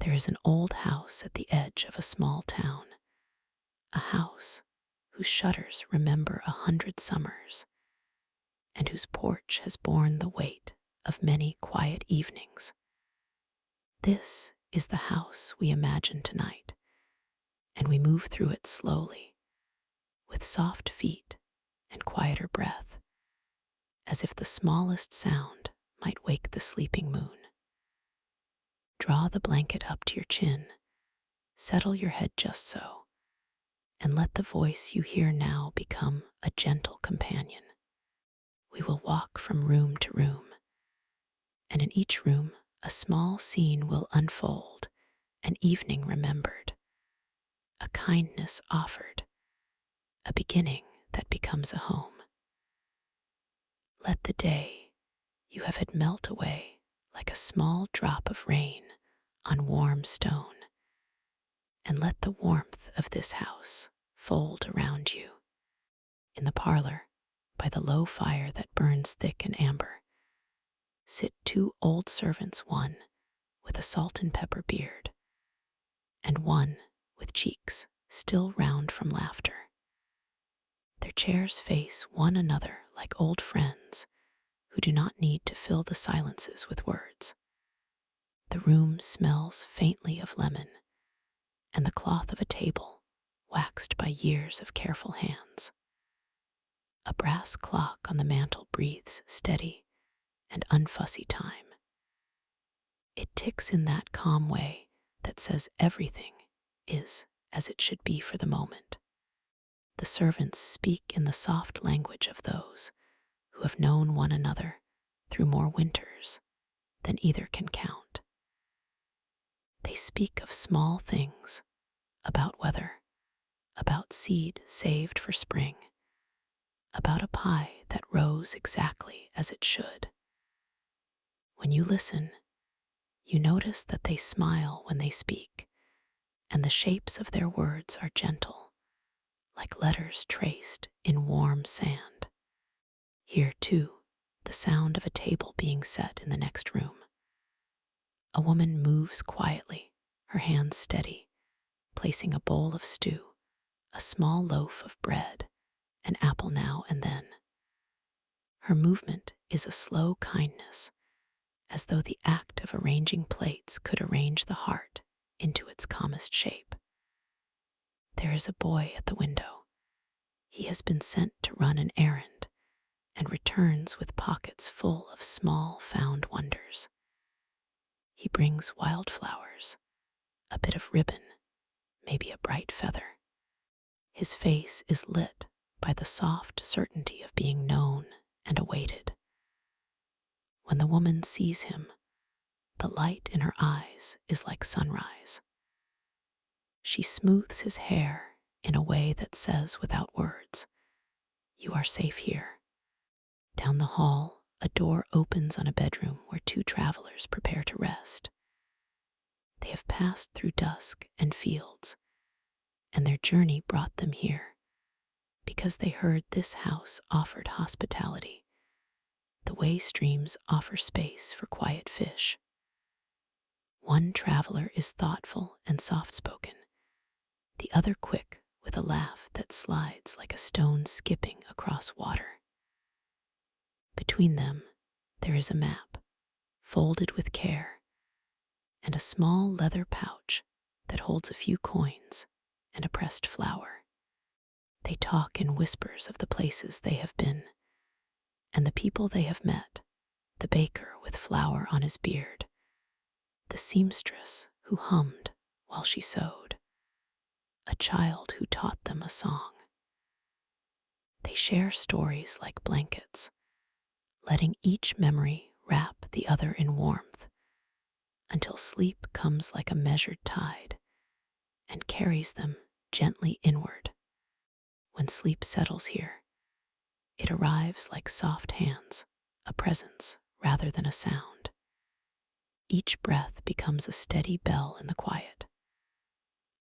There is an old house at the edge of a small town, a house whose shutters remember 100 summers, and whose porch has borne the weight of many quiet evenings. This is the house we imagine tonight, and we move through it slowly, with soft feet and quieter breath, as if the smallest sound might wake the sleeping moon. Draw the blanket up to your chin, settle your head just so, and let the voice you hear now become a gentle companion. We will walk from room to room, and in each room a small scene will unfold, an evening remembered, a kindness offered, a beginning that becomes a home. Let the day you have had melt away like a small drop of rain on warm stone, and let the warmth of this house fold around you. In the parlor, by the low fire that burns thick and amber, sit 2 old servants, one with a salt and pepper beard, and one with cheeks still round from laughter. Their chairs face one another like old friends who do not need to fill the silences with words. The room smells faintly of lemon, and the cloth of a table waxed by years of careful hands. A brass clock on the mantel breathes steady and unfussy time. It ticks in that calm way that says everything is as it should be for the moment. The servants speak in the soft language of those who have known one another through more winters than either can count. They speak of small things, about weather, about seed saved for spring, about a pie that rose exactly as it should. When you listen, you notice that they smile when they speak, and the shapes of their words are gentle, like letters traced in warm sand. Hear, too, the sound of a table being set in the next room. A woman moves quietly, her hands steady, placing a bowl of stew, a small loaf of bread, an apple now and then. Her movement is a slow kindness, as though the act of arranging plates could arrange the heart into its calmest shape. There is a boy at the window. He has been sent to run an errand and returns with pockets full of small found wonders. He brings wildflowers, a bit of ribbon, maybe a bright feather. His face is lit by the soft certainty of being known and awaited. When the woman sees him, the light in her eyes is like sunrise. She smooths his hair in a way that says without words, "You are safe here." Down the hall, a door opens on a bedroom where 2 travelers prepare to rest. They have passed through dusk and fields, and their journey brought them here because they heard this house offered hospitality, the way streams offer space for quiet fish. One traveler is thoughtful and soft-spoken, the other quick with a laugh that slides like a stone skipping across water. Between them, there is a map, folded with care, and a small leather pouch that holds a few coins and a pressed flower. They talk in whispers of the places they have been, and the people they have met, the baker with flour on his beard, the seamstress who hummed while she sewed, a child who taught them a song. They share stories like blankets, letting each memory wrap the other in warmth, until sleep comes like a measured tide and carries them gently inward. When sleep settles here, it arrives like soft hands, a presence rather than a sound. Each breath becomes a steady bell in the quiet.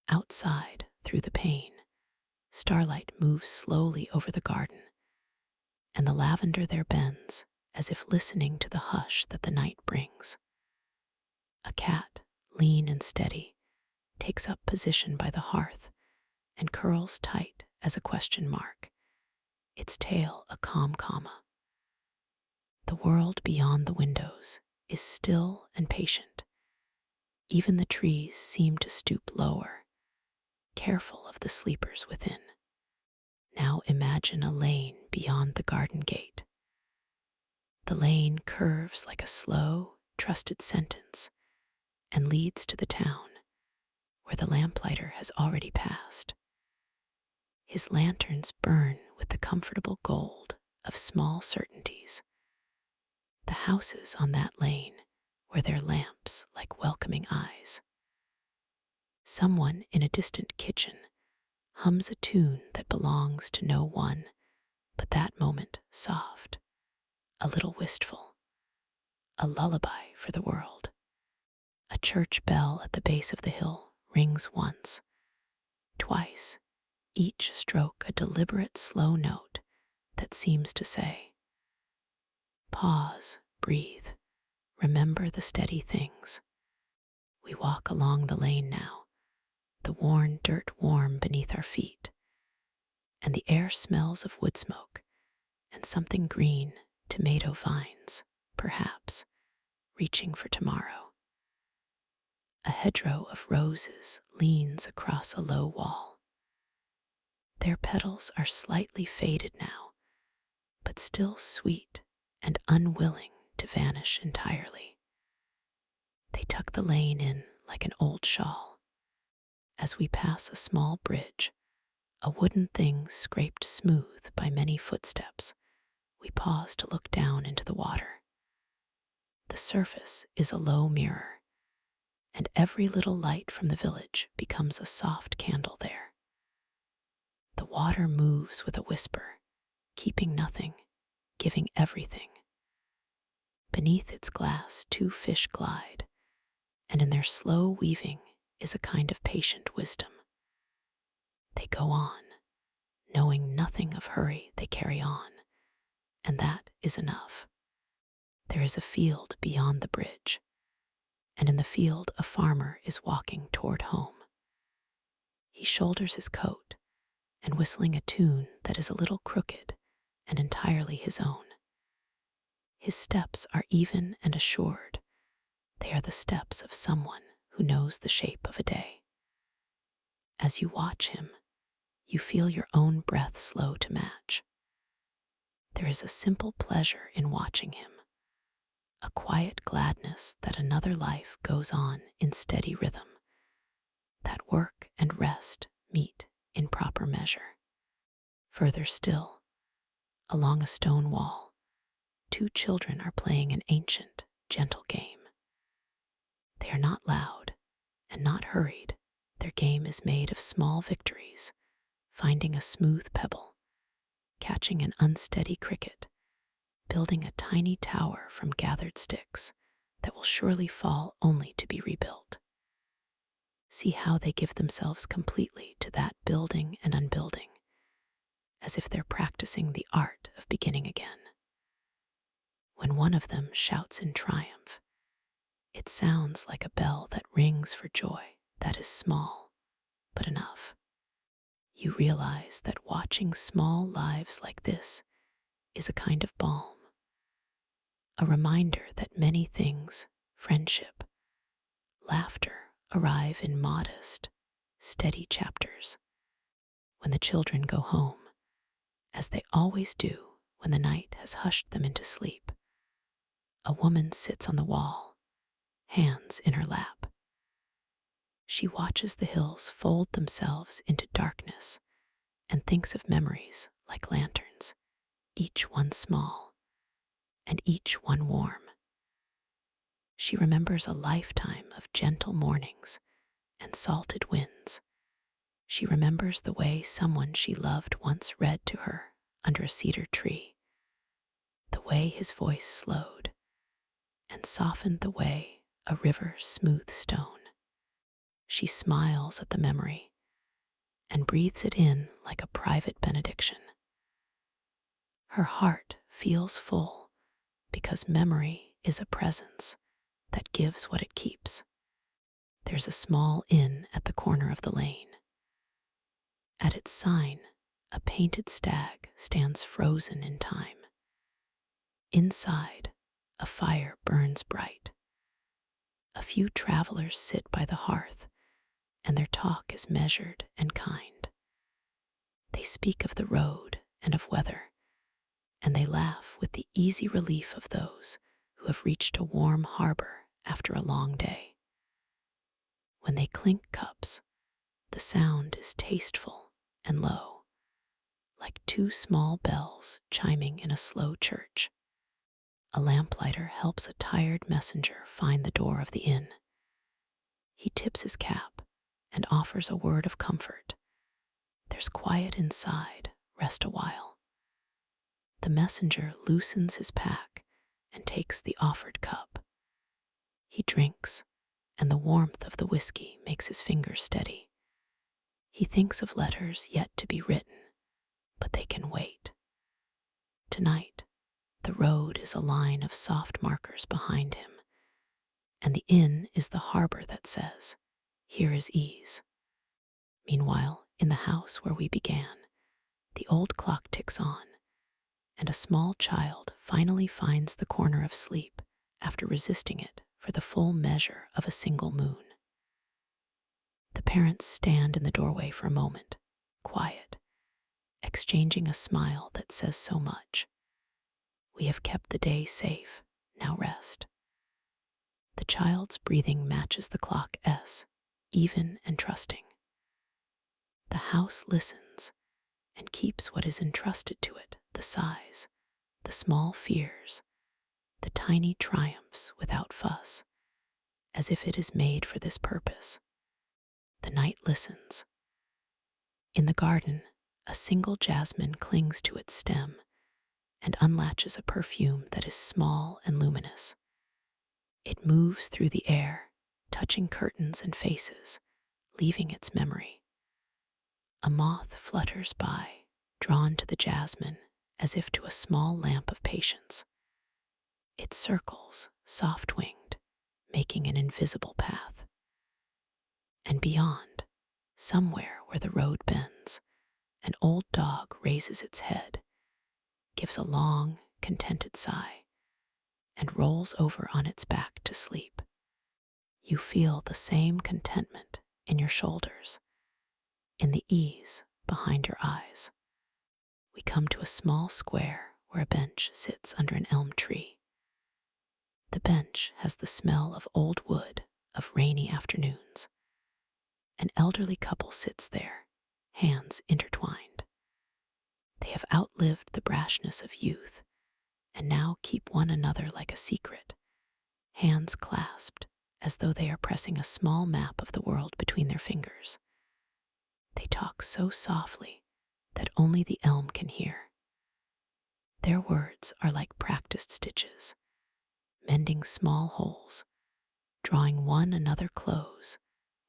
Outside, through the pane, starlight moves slowly over the garden, and the lavender there bends as if listening to the hush that the night brings. A cat lean and steady, takes up position by the hearth and curls tight as a question mark, its tail a calm comma. The world beyond the windows is still and patient. Even the trees seem to stoop lower, careful of the sleepers within. Now imagine a lane beyond the garden gate. The lane curves like a slow, trusted sentence and leads to the town, where the lamplighter has already passed. His lanterns burn with the comfortable gold of small certainties. The houses on that lane wear their lamps like welcoming eyes. Someone in a distant kitchen hums a tune that belongs to no one but that moment, soft, a little wistful, a lullaby for the world. A church bell at the base of the hill rings once, twice, each stroke a deliberate slow note that seems to say, pause, breathe, remember the steady things. We walk along the lane now, the worn dirt warm beneath our feet, and the air smells of wood smoke and something green, tomato vines, perhaps, reaching for tomorrow. A hedgerow of roses leans across a low wall. Their petals are slightly faded now, but still sweet and unwilling to vanish entirely. They tuck the lane in like an old shawl. As we pass a small bridge, a wooden thing scraped smooth by many footsteps, we pause to look down into the water. The surface is a low mirror, and every little light from the village becomes a soft candle there. The water moves with a whisper, keeping nothing, giving everything. Beneath its glass, two fish glide, and in their slow weaving is a kind of patient wisdom. They go on, knowing nothing of hurry, they carry on, and that is enough. There is a field beyond the bridge, and in the field a farmer is walking toward home. He shoulders his coat and whistling a tune that is a little crooked and entirely his own. His steps are even and assured. They are the steps of someone who knows the shape of a day. As you watch him, you feel your own breath slow to match. There is a simple pleasure in watching him, a quiet gladness that another life goes on in steady rhythm, that work and rest meet in proper measure. Further still, along a stone wall, two children are playing an ancient, gentle game. They are not loud and not hurried. Their game is made of small victories, finding a smooth pebble, catching an unsteady cricket, building a tiny tower from gathered sticks that will surely fall only to be rebuilt. See how they give themselves completely to that building and unbuilding, as if they're practicing the art of beginning again. When one of them shouts in triumph, it sounds like a bell that rings for joy that is small, but enough. You realize that watching small lives like this is a kind of balm, a reminder that many things, friendship, laughter, arrive in modest, steady chapters. When the children go home, as they always do when the night has hushed them into sleep, a woman sits on the wall, hands in her lap. She watches the hills fold themselves into darkness and thinks of memories like lanterns, each one small and each one warm. She remembers a lifetime of gentle mornings and salted winds. She remembers the way someone she loved once read to her under a cedar tree, the way his voice slowed and softened the way a river smooth stone. She smiles at the memory and breathes it in like a private benediction. Her heart feels full because memory is a presence that gives what it keeps. there's a small inn at the corner of the lane. At its sign, a painted stag stands frozen in time. Inside, a fire burns bright. A few travelers sit by the hearth, and their talk is measured and kind. They speak of the road and of weather, and they laugh with the easy relief of those who have reached a warm harbor after a long day. When they clink cups, the sound is tasteful and low, like two small bells chiming in a slow church. A lamplighter helps a tired messenger find the door of the inn. He tips his cap and offers a word of comfort. There's quiet inside, rest a while. The messenger loosens his pack and takes the offered cup. He drinks, and the warmth of the whiskey makes his fingers steady. He thinks of letters yet to be written, but they can wait. Tonight, the road is a line of soft markers behind him, and the inn is the harbor that says, "Here is ease." Meanwhile, in the house where we began, the old clock ticks on, and a small child finally finds the corner of sleep after resisting it for the full measure of a single moon. The parents stand in the doorway for a moment, quiet, exchanging a smile that says so much. We have kept the day safe, now rest. The child's breathing matches the clock S, even and trusting. The house listens and keeps what is entrusted to it, the sighs, the small fears, the tiny triumphs without fuss, as if it is made for this purpose. The night listens. In the garden, a single jasmine clings to its stem and unlatches a perfume that is small and luminous. It moves through the air, touching curtains and faces, leaving its memory. A moth flutters by, drawn to the jasmine as if to a small lamp of patience. It circles, soft-winged, making an invisible path. And beyond, somewhere where the road bends, an old dog raises its head, gives a long, contented sigh, and rolls over on its back to sleep. You feel the same contentment in your shoulders, in the ease behind your eyes. We come to a small square where a bench sits under an elm tree. The bench has the smell of old wood, of rainy afternoons. An elderly couple sits there, hands intertwined. They have outlived the brashness of youth and now keep one another like a secret, hands clasped as though they are pressing a small map of the world between their fingers. They talk so softly that only the elm can hear. Their words are like practiced stitches, mending small holes, drawing one another close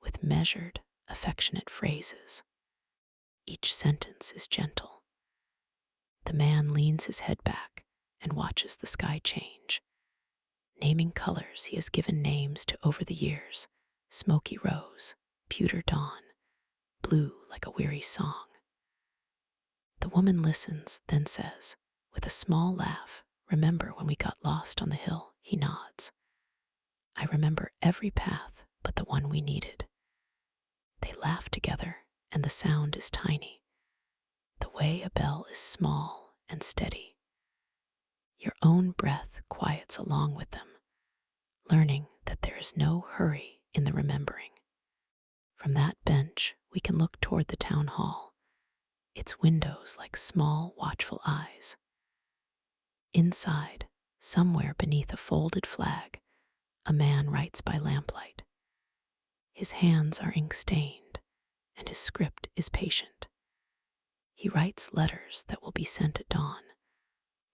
with measured, affectionate phrases. Each sentence is gentle. The man leans his head back and watches the sky change, naming colors he has given names to over the years: smoky rose, pewter dawn, blue like a weary song. The woman listens, then says, with a small laugh, "Remember when we got lost on the hill?" He nods. "I remember every path but the one we needed." They laugh together, and the sound is tiny. The way a bell is small and steady. Your own breath quiets along with them, learning that there is no hurry in the remembering. From that bench, we can look toward the town hall, its windows like small, watchful eyes. Inside, somewhere beneath a folded flag, a man writes by lamplight. His hands are ink-stained, and his script is patient. He writes letters that will be sent at dawn,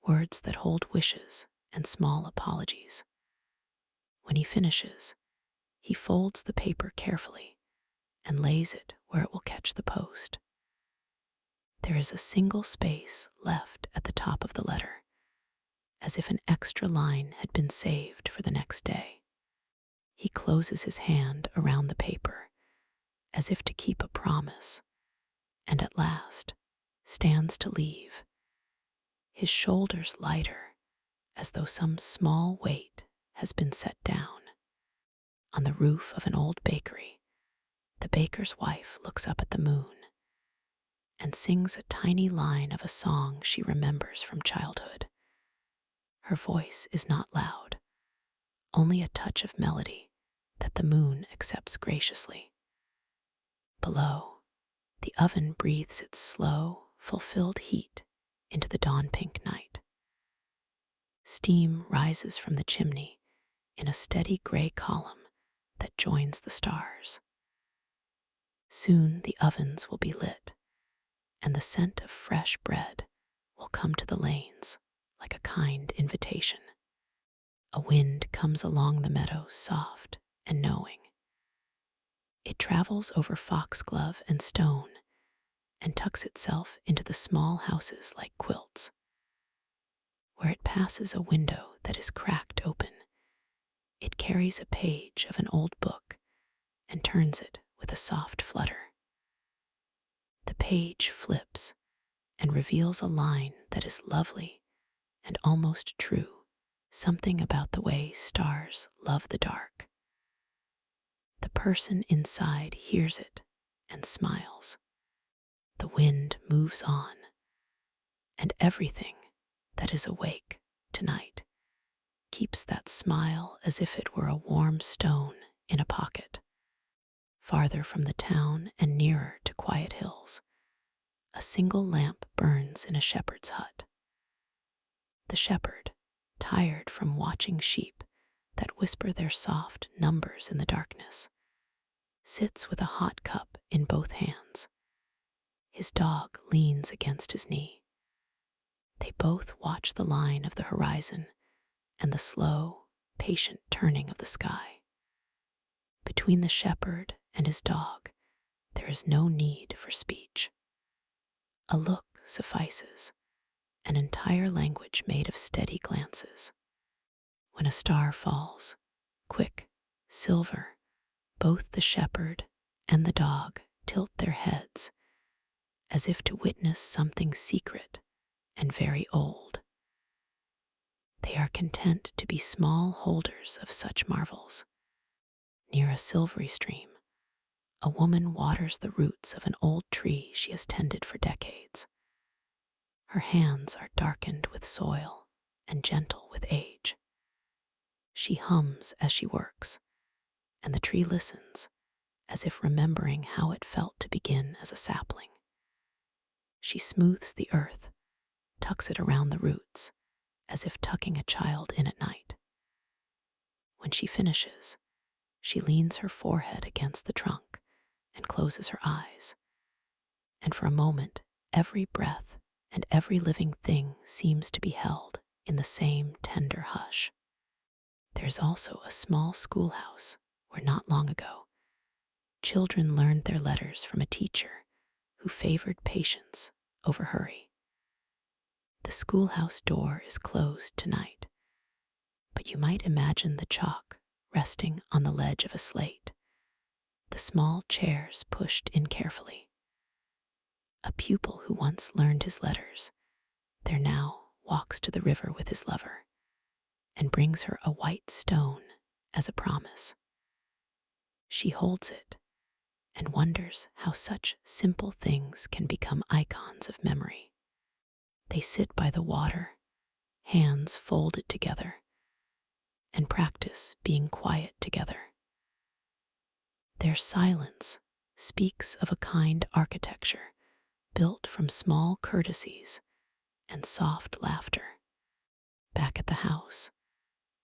words that hold wishes and small apologies. When he finishes, he folds the paper carefully and lays it where it will catch the post. There is a single space left at the top of the letter, as if an extra line had been saved for the next day. He closes his hand around the paper as if to keep a promise, and at last stands to leave, his shoulders lighter as though some small weight has been set down. On the roof of an old bakery, the baker's wife looks up at the moon and sings a tiny line of a song she remembers from childhood. Her voice is not loud, only a touch of melody that the moon accepts graciously. Below, the oven breathes its slow, fulfilled heat into the dawn-pink night. Steam rises from the chimney in a steady gray column that joins the stars. Soon the ovens will be lit, and the scent of fresh bread will come to the lanes like a kind invitation. A wind comes along the meadow, soft and knowing. It travels over foxglove and stone and tucks itself into the small houses like quilts. Where it passes a window that is cracked open, it carries a page of an old book and turns it with a soft flutter. The page flips and reveals a line that is lovely and almost true, something about the way stars love the dark. The person inside hears it and smiles. The wind moves on, and everything that is awake tonight keeps that smile as if it were a warm stone in a pocket. Farther from the town and nearer to quiet hills, a single lamp burns in a shepherd's hut. The shepherd, tired from watching sheep that whisper their soft numbers in the darkness, sits with a hot cup in both hands. His dog leans against his knee. They both watch the line of the horizon and the slow, patient turning of the sky. Between the shepherd and his dog, there is no need for speech. A look suffices, an entire language made of steady glances. When a star falls, quick, silver, both the shepherd and the dog tilt their heads as if to witness something secret and very old. They are content to be small holders of such marvels. Near a silvery stream, a woman waters the roots of an old tree she has tended for decades. Her hands are darkened with soil and gentle with age. She hums as she works, and the tree listens, as if remembering how it felt to begin as a sapling. She smooths the earth, tucks it around the roots, as if tucking a child in at night. When she finishes, she leans her forehead against the trunk and closes her eyes, and for a moment every breath and every living thing seems to be held in the same tender hush. There is also a small schoolhouse where not long ago, children learned their letters from a teacher who favored patience over hurry. The schoolhouse door is closed tonight, but you might imagine the chalk resting on the ledge of a slate, the small chairs pushed in carefully. A pupil who once learned his letters there now walks to the river with his lover and brings her a white stone as a promise. She holds it and wonders how such simple things can become icons of memory. They sit by the water, hands folded together, and practice being quiet together. Their silence speaks of a kind architecture built from small courtesies and soft laughter. Back at the house,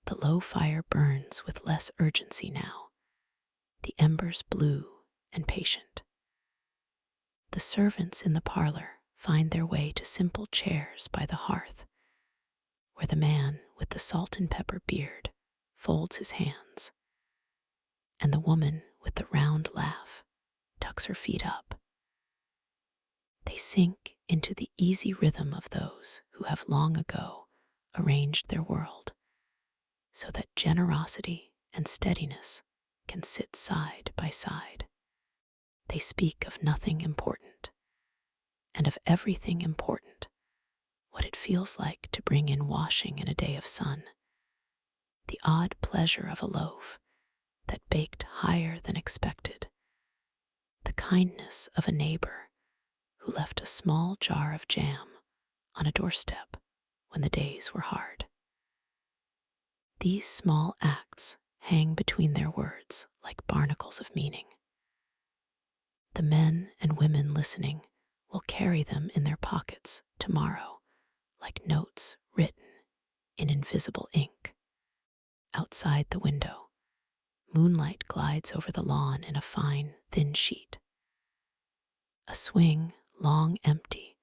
the low fire burns with less urgency now, the embers blue and patient. The servants in the parlor find their way to simple chairs by the hearth, where the man with the salt and pepper beard folds his hands, and the woman with the round laugh tucks her feet up. They sink into the easy rhythm of those who have long ago arranged their world so that generosity and steadiness can sit side by side. They speak of nothing important, and of everything important, what it feels like to bring in washing in a day of sun, the odd pleasure of a loaf that baked higher than expected, the kindness of a neighbor who left a small jar of jam on a doorstep when the days were hard. These small acts hang between their words like barnacles of meaning. The men and women listening will carry them in their pockets tomorrow like notes written in invisible ink. Outside the window, moonlight glides over the lawn in a fine, thin sheet. A swing, long empty,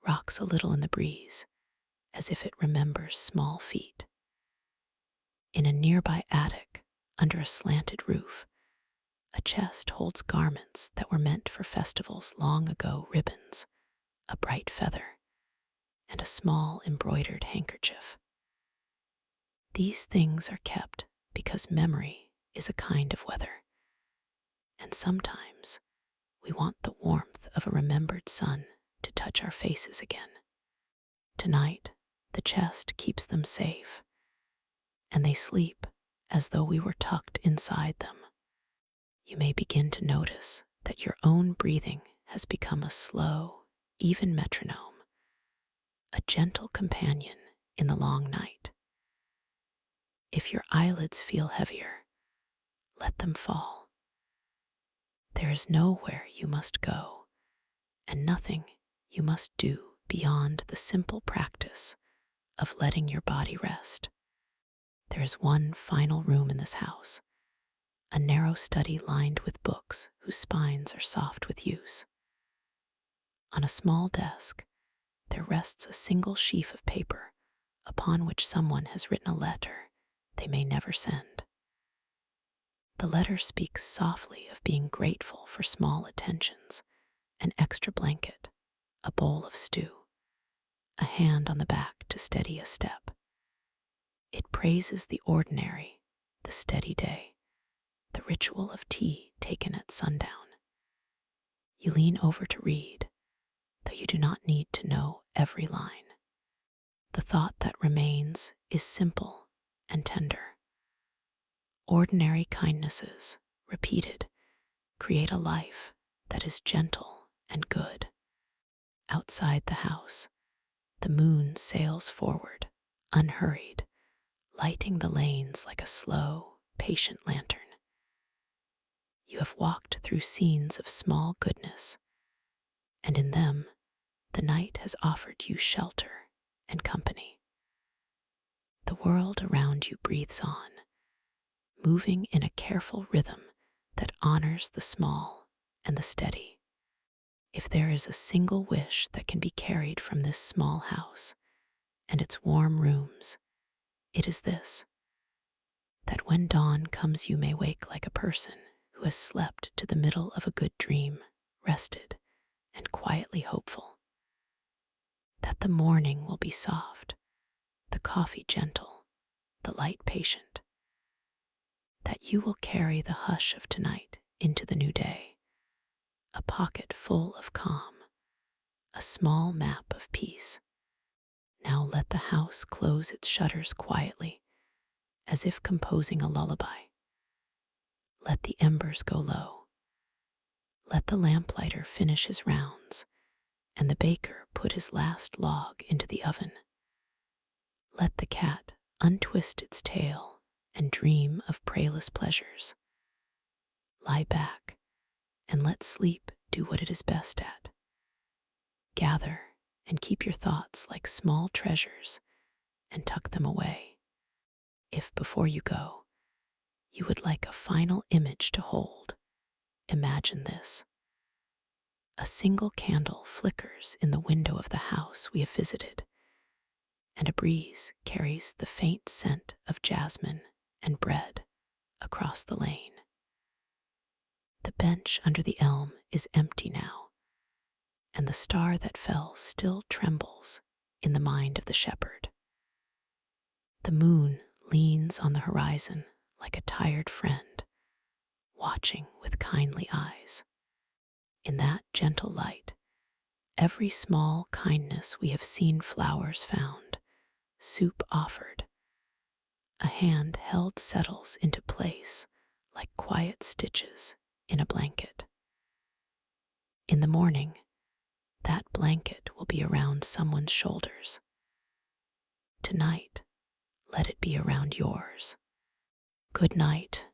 rocks a little in the breeze, as if it remembers small feet. In a nearby attic, under a slanted roof, a chest holds garments that were meant for festivals long ago: ribbons, a bright feather, and a small embroidered handkerchief. These things are kept because memory is a kind of weather, and sometimes we want the warmth of a remembered sun to touch our faces again. Tonight, the chest keeps them safe, and they sleep as though we were tucked inside them. You may begin to notice that your own breathing has become a slow, even metronome, a gentle companion in the long night. If your eyelids feel heavier, let them fall. There is nowhere you must go, and nothing you must do beyond the simple practice of letting your body rest. There is one final room in this house, a narrow study lined with books whose spines are soft with use. On a small desk, there rests a single sheaf of paper upon which someone has written a letter they may never send. The letter speaks softly of being grateful for small attentions: an extra blanket, a bowl of stew, a hand on the back to steady a step. It praises the ordinary, the steady day, the ritual of tea taken at sundown. You lean over to read, though you do not need to know every line. The thought that remains is simple and tender. Ordinary kindnesses, repeated, create a life that is gentle and good. Outside the house, the moon sails forward, unhurried, lighting the lanes like a slow, patient lantern. You have walked through scenes of small goodness, and in them, the night has offered you shelter and company. The world around you breathes on, moving in a careful rhythm that honors the small and the steady. If there is a single wish that can be carried from this small house and its warm rooms, it is this: that when dawn comes you may wake like a person who has slept to the middle of a good dream, rested and quietly hopeful. That the morning will be soft, the coffee gentle, the light patient. That you will carry the hush of tonight into the new day, a pocket full of calm, a small map of peace. Now let the house close its shutters quietly, as if composing a lullaby. Let the embers go low. Let the lamplighter finish his rounds, and the baker put his last log into the oven. Let the cat untwist its tail and dream of prayless pleasures. Lie back and let sleep do what it is best at. Gather and keep your thoughts like small treasures and tuck them away. If before you go, you would like a final image to hold, imagine this. A single candle flickers in the window of the house we have visited, and a breeze carries the faint scent of jasmine and bread across the lane. The bench under the elm is empty now, and the star that fell still trembles in the mind of the shepherd. The moon leans on the horizon like a tired friend, watching with kindly eyes. In that gentle light, every small kindness we have seen, flowers found, soup offered, a hand held, settles into place like quiet stitches in a blanket. In the morning, that blanket will be around someone's shoulders. Tonight, let it be around yours. Good night,